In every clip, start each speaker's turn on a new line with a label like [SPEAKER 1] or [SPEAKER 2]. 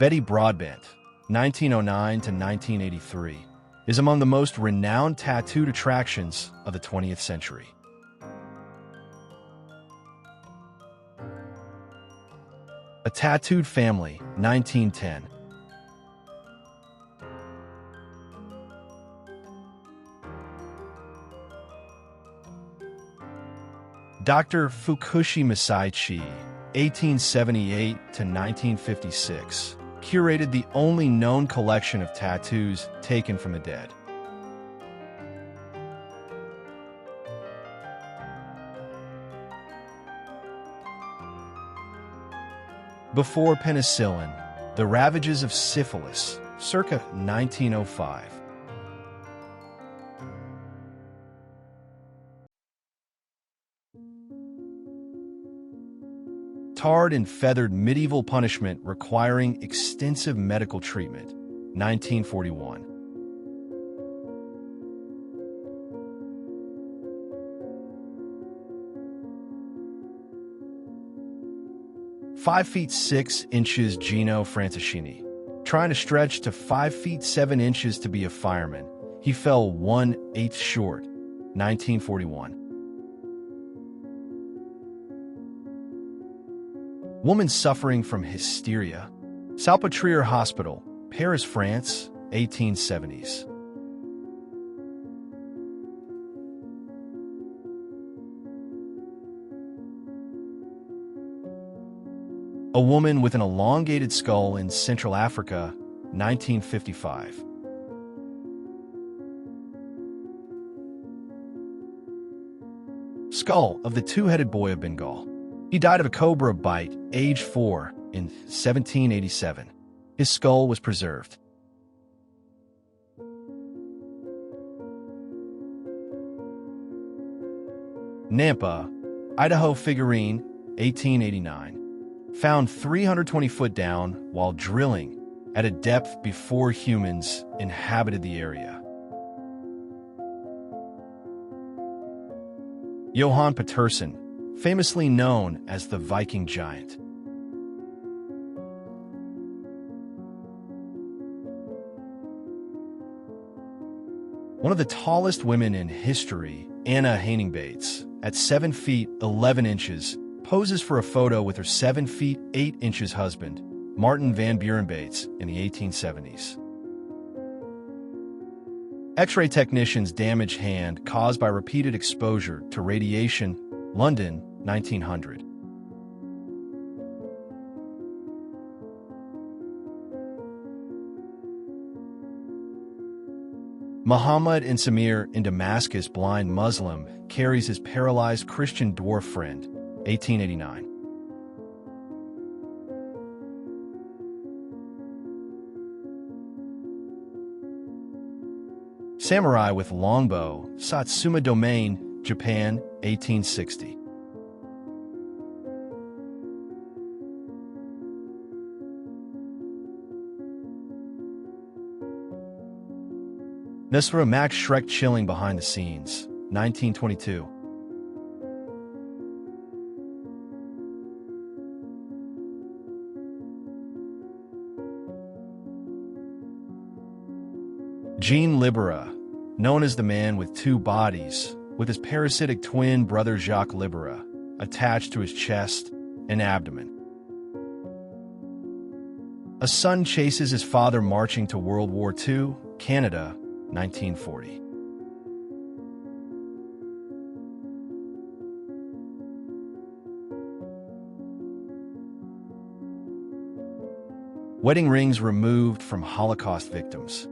[SPEAKER 1] Betty Broadbent, 1909 to 1983, is among the most renowned tattooed attractions of the 20th century. A Tattooed Family, 1910. Dr. Fukushi Masaichi, 1878 to 1956, curated the only known collection of tattoos taken from the dead. Before penicillin, the ravages of syphilis, circa 1905. Tarred and feathered medieval punishment requiring extensive medical treatment, 1941. Five feet 6 inches Gino Franceschini. Trying to stretch to 5 feet 7 inches to be a fireman, he fell 1/8 short, 1941. Woman suffering from hysteria. Salpêtrière Hospital, Paris, France, 1870s. A woman with an elongated skull in Central Africa, 1955. Skull of the two-headed boy of Bengal. He died of a cobra bite, age 4, in 1787. His skull was preserved. Nampa, Idaho figurine, 1889. Found 320 foot down while drilling at a depth before humans inhabited the area. Johan Pettersson, famously known as the Viking Giant. One of the tallest women in history, Anna Heining-Bates, at 7 feet 11 inches, poses for a photo with her 7 feet 8 inches husband, Martin Van Buren-Bates, in the 1870s. X-ray technician's damaged hand caused by repeated exposure to radiation, London, 1900. Muhammad and Samir in Damascus, blind Muslim, carries his paralyzed Christian dwarf friend, 1889. Samurai with longbow, Satsuma Domain, Japan, 1860. Nusra Max Schreck chilling behind the scenes, 1922. Jean Libera, known as the man with two bodies, with his parasitic twin brother Jacques Libera attached to his chest and abdomen. A son chases his father marching to World War II, Canada, 1940. Wedding rings removed from Holocaust victims.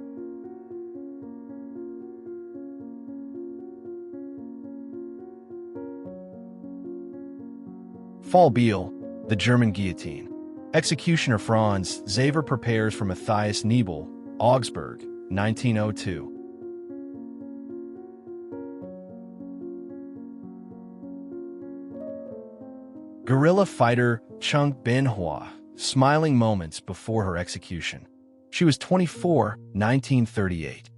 [SPEAKER 1] Fall Biel, the German guillotine. Executioner Franz Xaver prepares for Matthias Nebel, Augsburg, 1902. Guerrilla fighter Chung Ben-Hua, smiling moments before her execution. She was 24, 1938.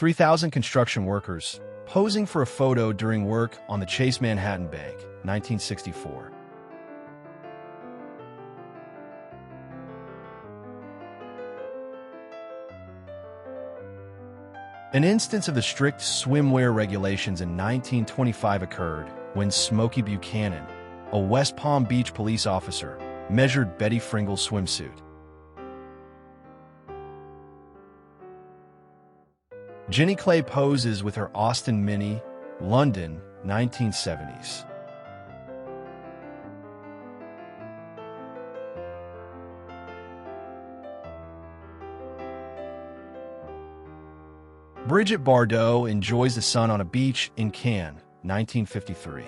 [SPEAKER 1] 3,000 construction workers posing for a photo during work on the Chase Manhattan Bank, 1964. An instance of the strict swimwear regulations in 1925 occurred when Smokey Buchanan, a West Palm Beach police officer, measured Betty Fringle's swimsuit. Jenny Clay poses with her Austin Mini, London, 1970s. Brigitte Bardot enjoys the sun on a beach in Cannes, 1953.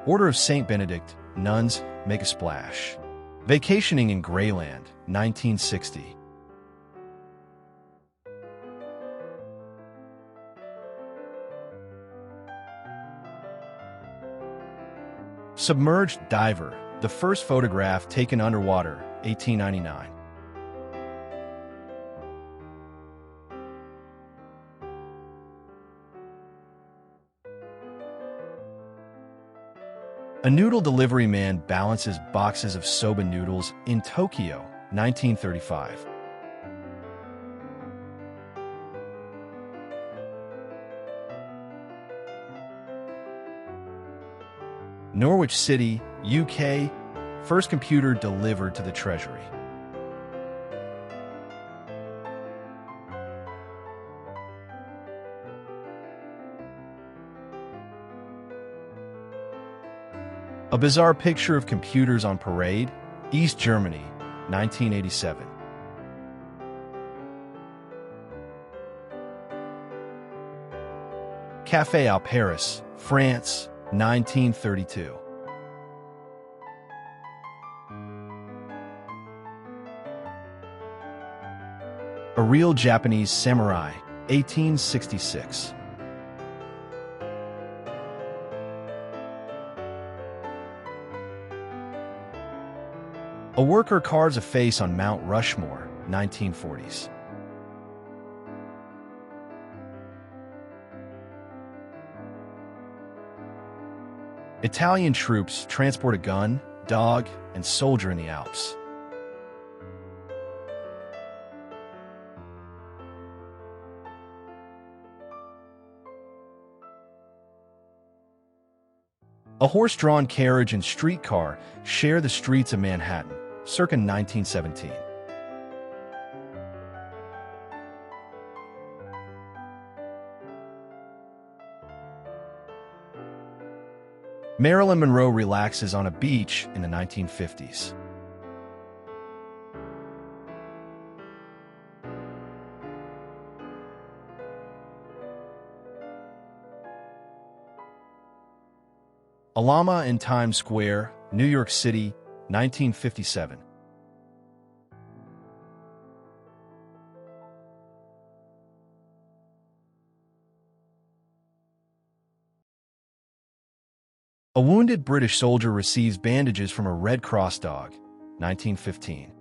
[SPEAKER 1] Order of St. Benedict, nuns make a splash. Vacationing in Greyland, 1960. Submerged diver, the first photograph taken underwater, 1899. A noodle delivery man balances boxes of soba noodles in Tokyo, 1935. Norwich City, UK, first computer delivered to the Treasury. A bizarre picture of computers on parade, East Germany, 1987. Café à Paris, France, 1932. A real Japanese samurai, 1866. A worker carves a face on Mount Rushmore, 1940s. Italian troops transport a gun, dog, and soldier in the Alps. A horse-drawn carriage and streetcar share the streets of Manhattan, circa 1917. Marilyn Monroe relaxes on a beach in the 1950s. A llama in Times Square, New York City, 1957. A wounded British soldier receives bandages from a Red Cross dog, 1915.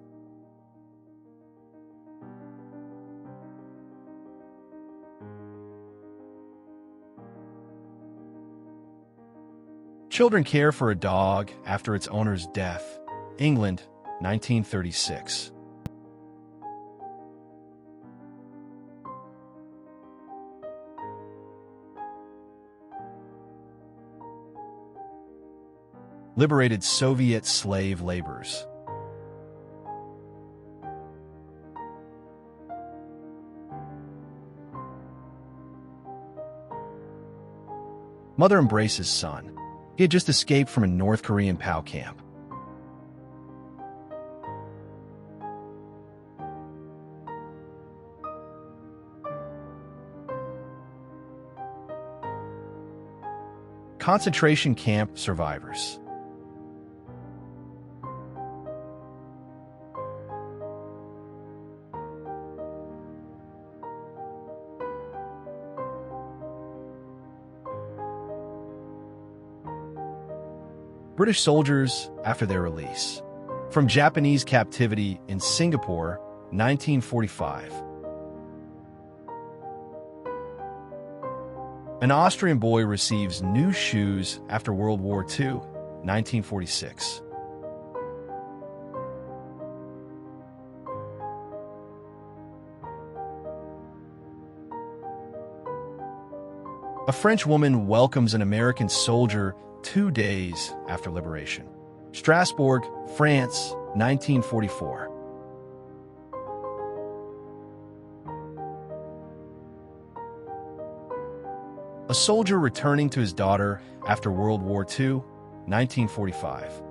[SPEAKER 1] Children care for a dog after its owner's death, England, 1936. Liberated Soviet slave laborers. Mother embraces son. He had just escaped from a North Korean POW camp. Concentration camp survivors. British soldiers after their release. From Japanese captivity in Singapore, 1945. An Austrian boy receives new shoes after World War II, 1946. A French woman welcomes an American soldier 2 days after liberation. Strasbourg, France, 1944. A soldier returning to his daughter after World War II, 1945.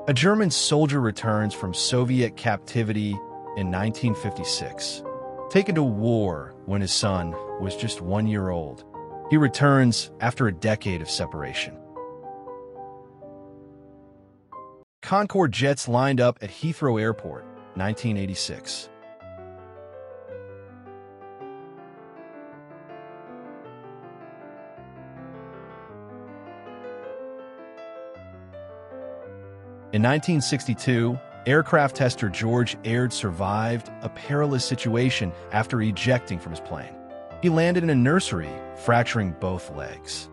[SPEAKER 1] A German soldier returns from Soviet captivity in 1956. Taken to war when his son was just 1 year old. He returns after a decade of separation. Concorde jets lined up at Heathrow Airport, 1986. In 1962, aircraft tester George Aird survived a perilous situation after ejecting from his plane. He landed in a nursery, fracturing both legs.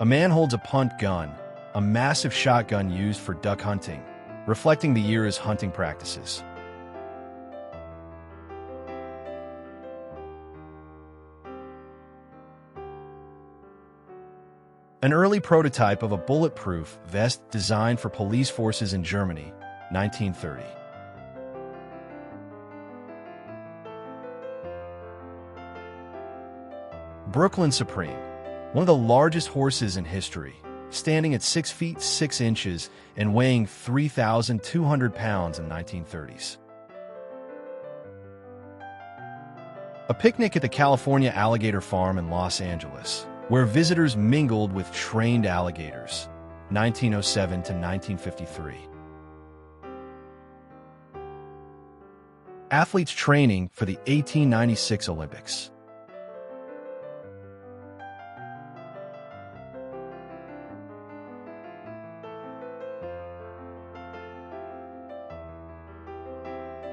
[SPEAKER 1] A man holds a punt gun, a massive shotgun used for duck hunting, reflecting the year's hunting practices. An early prototype of a bulletproof vest designed for police forces in Germany, 1930. Brooklyn Supreme, one of the largest horses in history, standing at 6 feet 6 inches and weighing 3,200 pounds in the 1930s. A picnic at the California Alligator Farm in Los Angeles, where visitors mingled with trained alligators, 1907 to 1953. Athletes training for the 1896 Olympics.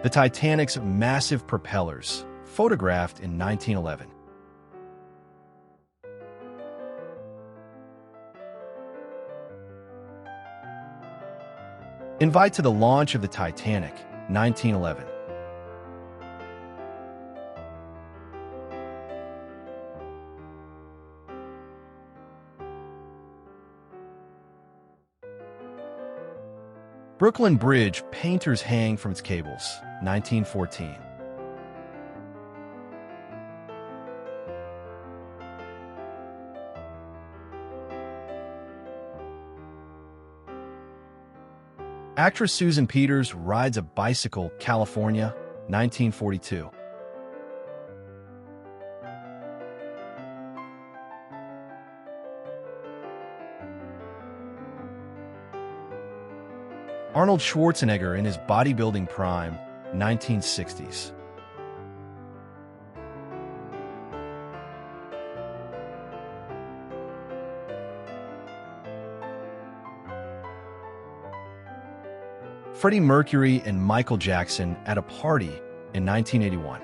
[SPEAKER 1] The Titanic's massive propellers, photographed in 1911. Invite to the launch of the Titanic, 1911. Brooklyn Bridge, painters hang from its cables, 1914. Actress Susan Peters rides a bicycle, California, 1942. Arnold Schwarzenegger in his bodybuilding prime, 1960s. Freddie Mercury and Michael Jackson at a party in 1981.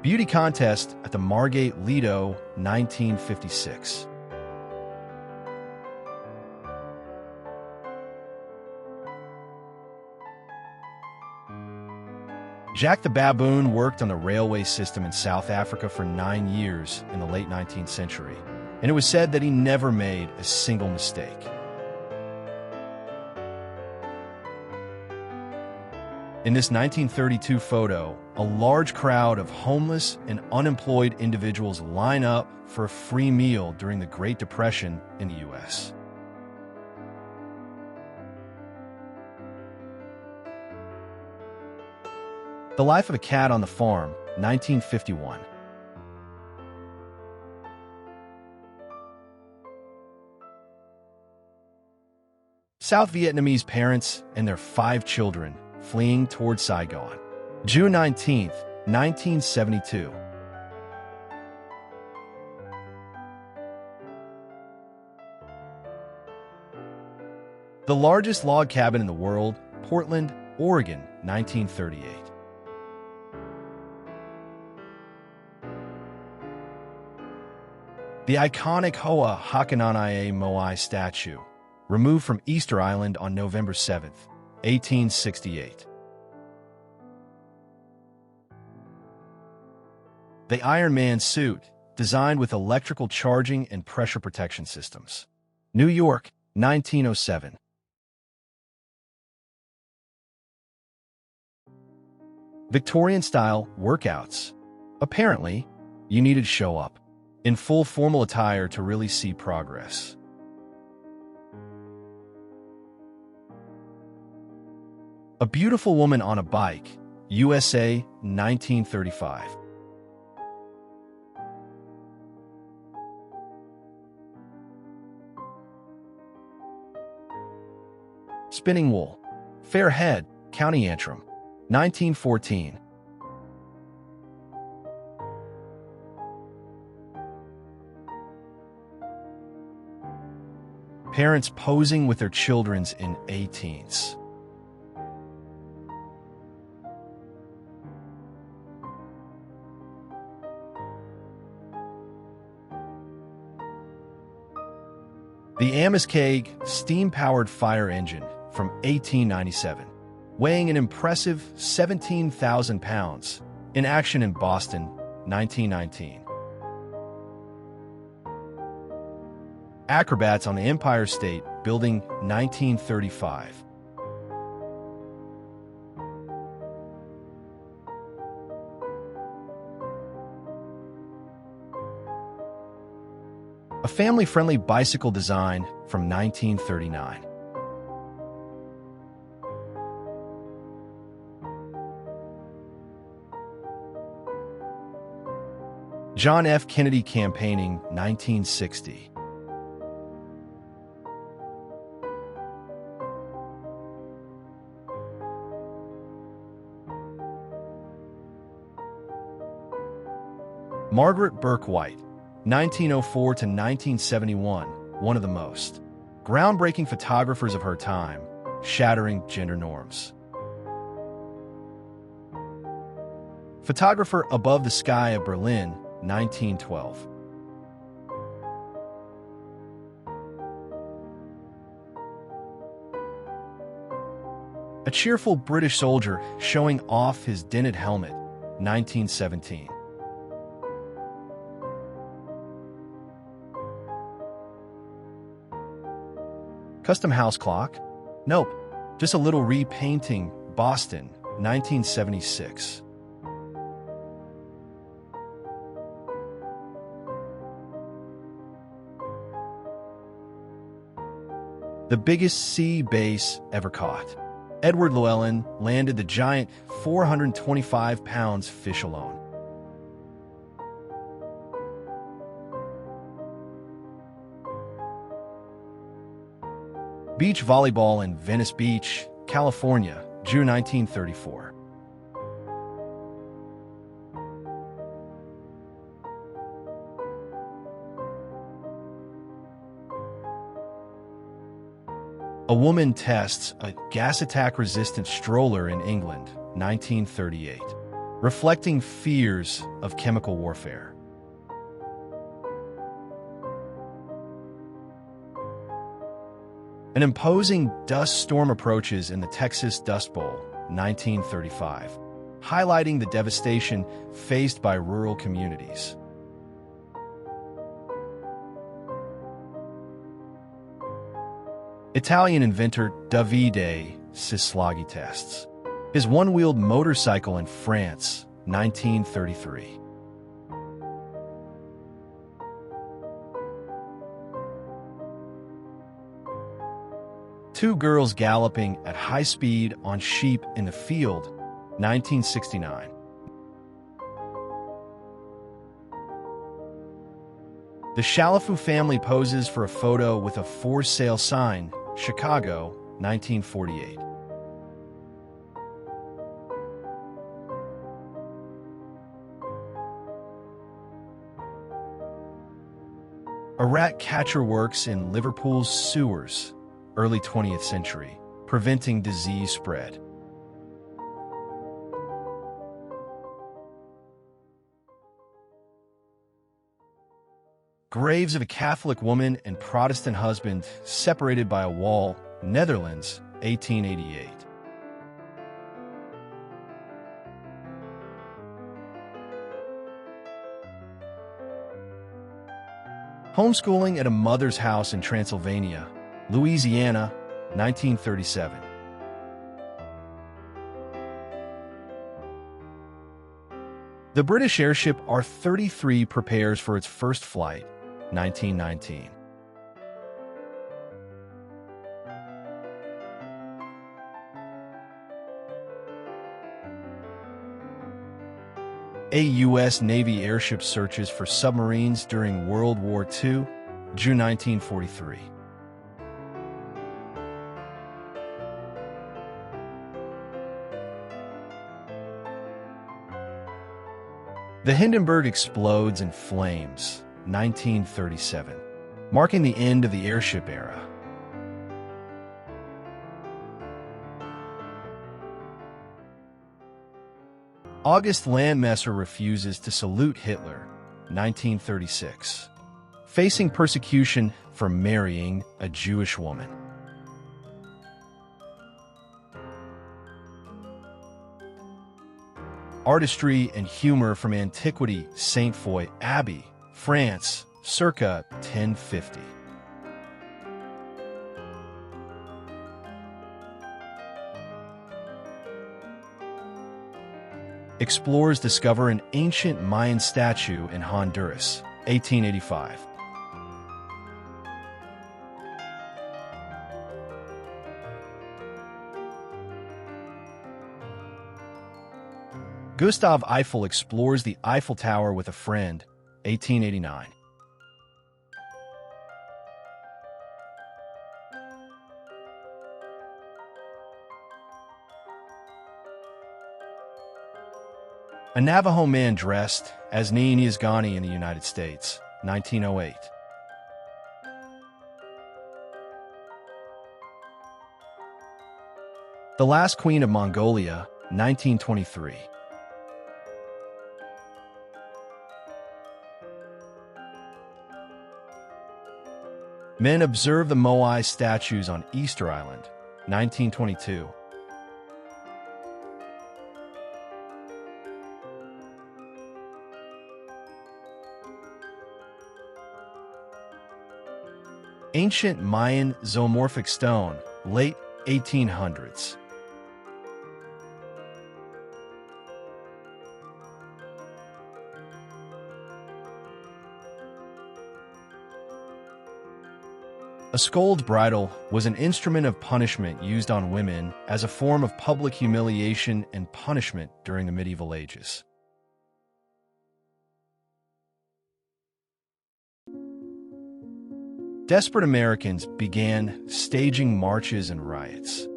[SPEAKER 1] Beauty contest at the Margate Lido, 1956. Jack the Baboon worked on the railway system in South Africa for 9 years in the late 19th century, and it was said that he never made a single mistake. In this 1932 photo, a large crowd of homeless and unemployed individuals line up for a free meal during the Great Depression in the U.S. The Life of a Cat on the Farm, 1951. South Vietnamese parents and their 5 children fleeing toward Saigon. June 19, 1972. The largest log cabin in the world, Portland, Oregon, 1938. The iconic Hoa Hakananae Moai statue, removed from Easter Island on November 7, 1868. The Iron Man suit, designed with electrical charging and pressure protection systems. New York, 1907. Victorian-style workouts. Apparently, you needed to show up in full formal attire to really see progress. A beautiful woman on a bike, USA, 1935. Spinning wool. Fairhead, County Antrim, 1914. Parents posing with their children in 18s. The Amiskeg steam-powered fire engine from 1897, weighing an impressive 17,000 pounds, in action in Boston, 1919. Acrobats on the Empire State Building, 1935. A family-friendly bicycle design from 1939. John F. Kennedy campaigning, 1960. Margaret Burke White, 1904 to 1971, one of the most groundbreaking photographers of her time, shattering gender norms. Photographer above the sky of Berlin, 1912. A cheerful British soldier showing off his dinted helmet, 1917. Custom house clock? Nope, just a little repainting, Boston, 1976. The biggest sea bass ever caught. Edward Llewellyn landed the giant 425 pounds fish alone. Beach volleyball in Venice Beach, California, June 1934. A woman tests a gas attack-resistant stroller in England, 1938, reflecting fears of chemical warfare. An imposing dust storm approaches in the Texas Dust Bowl, 1935, highlighting the devastation faced by rural communities. Italian inventor Davide Sislaghi tests his one-wheeled motorcycle in France, 1933. Two girls galloping at high speed on sheep in the field, 1969. The Chalifoux family poses for a photo with a for sale sign, Chicago, 1948. A rat catcher works in Liverpool's sewers, early 20th century, preventing disease spread. Graves of a Catholic woman and Protestant husband separated by a wall, Netherlands, 1888. Homeschooling at a mother's house in Transylvania, Louisiana, 1937. The British airship R-33 prepares for its first flight, 1919. A U.S. Navy airship searches for submarines during World War II, June 1943. The Hindenburg explodes in flames, 1937, marking the end of the airship era. August Landmesser refuses to salute Hitler, 1936, facing persecution for marrying a Jewish woman. Artistry and humor from antiquity, Saint Foy Abbey, France, circa 1050. Explorers discover an ancient Mayan statue in Honduras, 1885. Gustav Eiffel explores the Eiffel Tower with a friend, 1889. A Navajo man dressed as Niñez Gani in the United States, 1908. The Last Queen of Mongolia, 1923. Men observe the Moai statues on Easter Island, 1922. Ancient Mayan zoomorphic stone, late 1800s. A scold's bridle was an instrument of punishment used on women as a form of public humiliation and punishment during the medieval ages. Desperate Americans began staging marches and riots.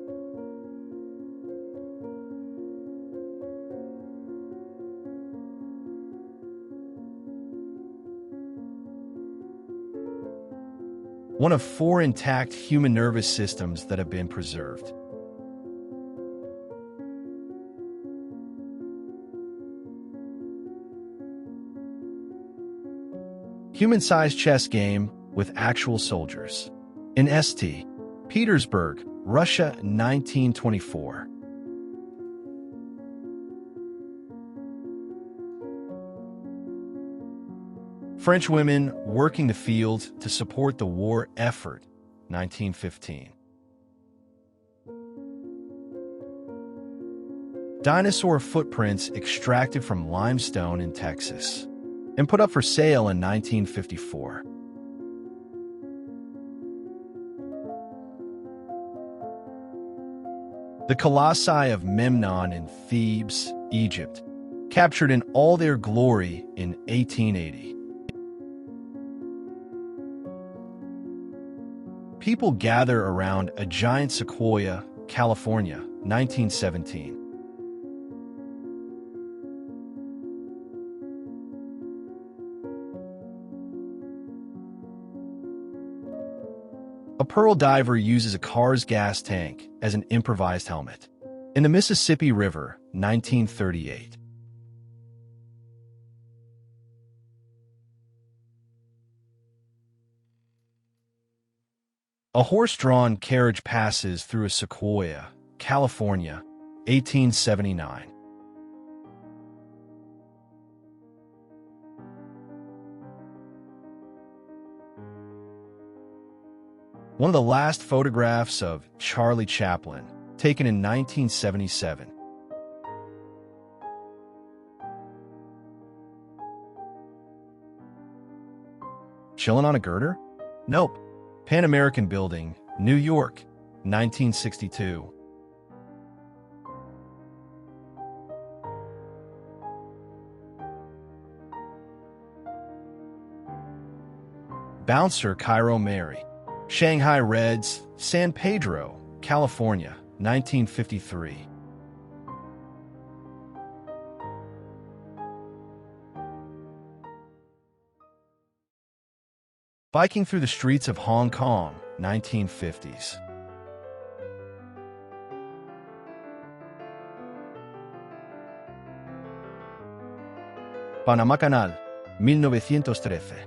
[SPEAKER 1] One of 4 intact human nervous systems that have been preserved. Human-sized chess game with actual soldiers. In St. Petersburg, Russia, 1924. French women working the field to support the war effort, 1915. Dinosaur footprints extracted from limestone in Texas and put up for sale in 1954. The colossi of Memnon in Thebes, Egypt, captured in all their glory in 1880. People gather around a giant sequoia, California, 1917. A pearl diver uses a car's gas tank as an improvised helmet. In the Mississippi River, 1938. A horse-drawn carriage passes through a sequoia, California, 1879. One of the last photographs of Charlie Chaplin, taken in 1977. Chillin' on a girder? Nope. Pan American Building, New York, 1962. Bouncer Cairo Mary, Shanghai Reds, San Pedro, California, 1953. Biking through the streets of Hong Kong, 1950s. Panamá Canal, 1913.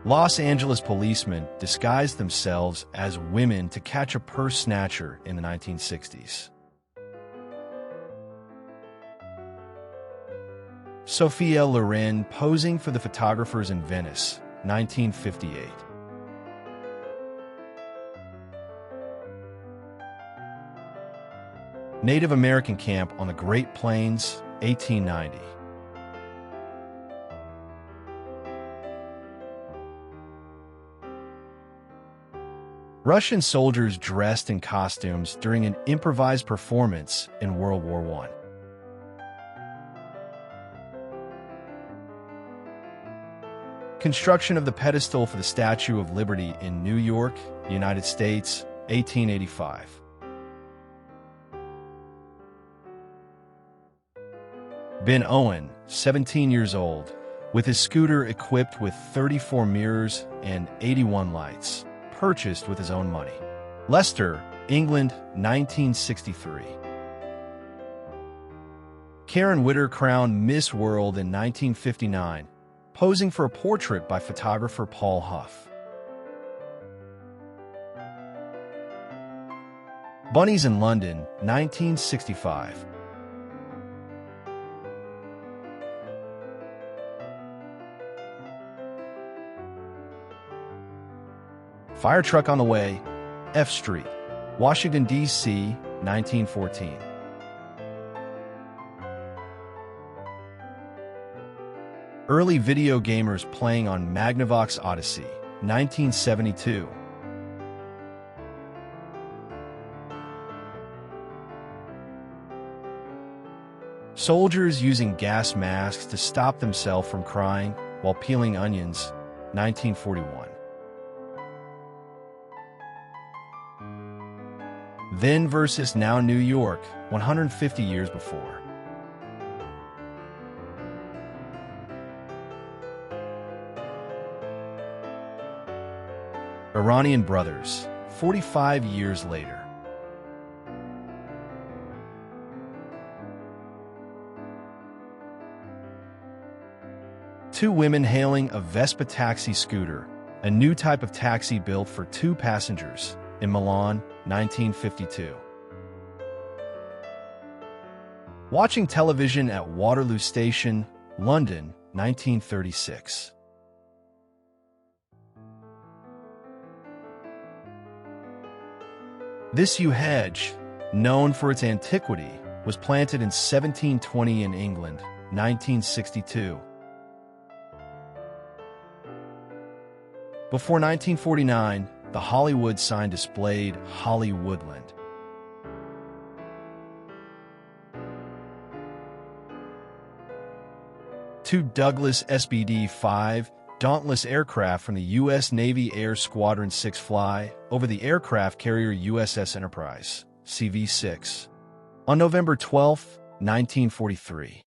[SPEAKER 1] Los Angeles policemen disguised themselves as women to catch a purse snatcher in the 1960s. Sophia Loren posing for the photographers in Venice, 1958. Native American camp on the Great Plains, 1890. Russian soldiers dressed in costumes during an improvised performance in World War I. Construction of the pedestal for the Statue of Liberty in New York, United States, 1885. Ben Owen, 17 years old, with his scooter equipped with 34 mirrors and 81 lights, purchased with his own money. Leicester, England, 1963. Karen Witter crowned Miss World in 1959, posing for a portrait by photographer Paul Huff. Bunnies in London, 1965. Fire truck on the way, F Street, Washington, D.C., 1914. Early video gamers playing on Magnavox Odyssey, 1972. Soldiers using gas masks to stop themselves from crying while peeling onions, 1941. Then versus now New York, 150 years before. Iranian brothers, 45 years later. Two women hailing a Vespa taxi scooter, a new type of taxi built for two passengers, in Milan, 1952. Watching television at Waterloo Station, London, 1936. This yew hedge, known for its antiquity, was planted in 1720 in England, 1962. Before 1949, the Hollywood sign displayed Hollywoodland. Two Douglas SBD-5 Dauntless aircraft from the U.S. Navy Air Squadron 6 fly over the aircraft carrier USS Enterprise, CV-6. On November 12, 1943.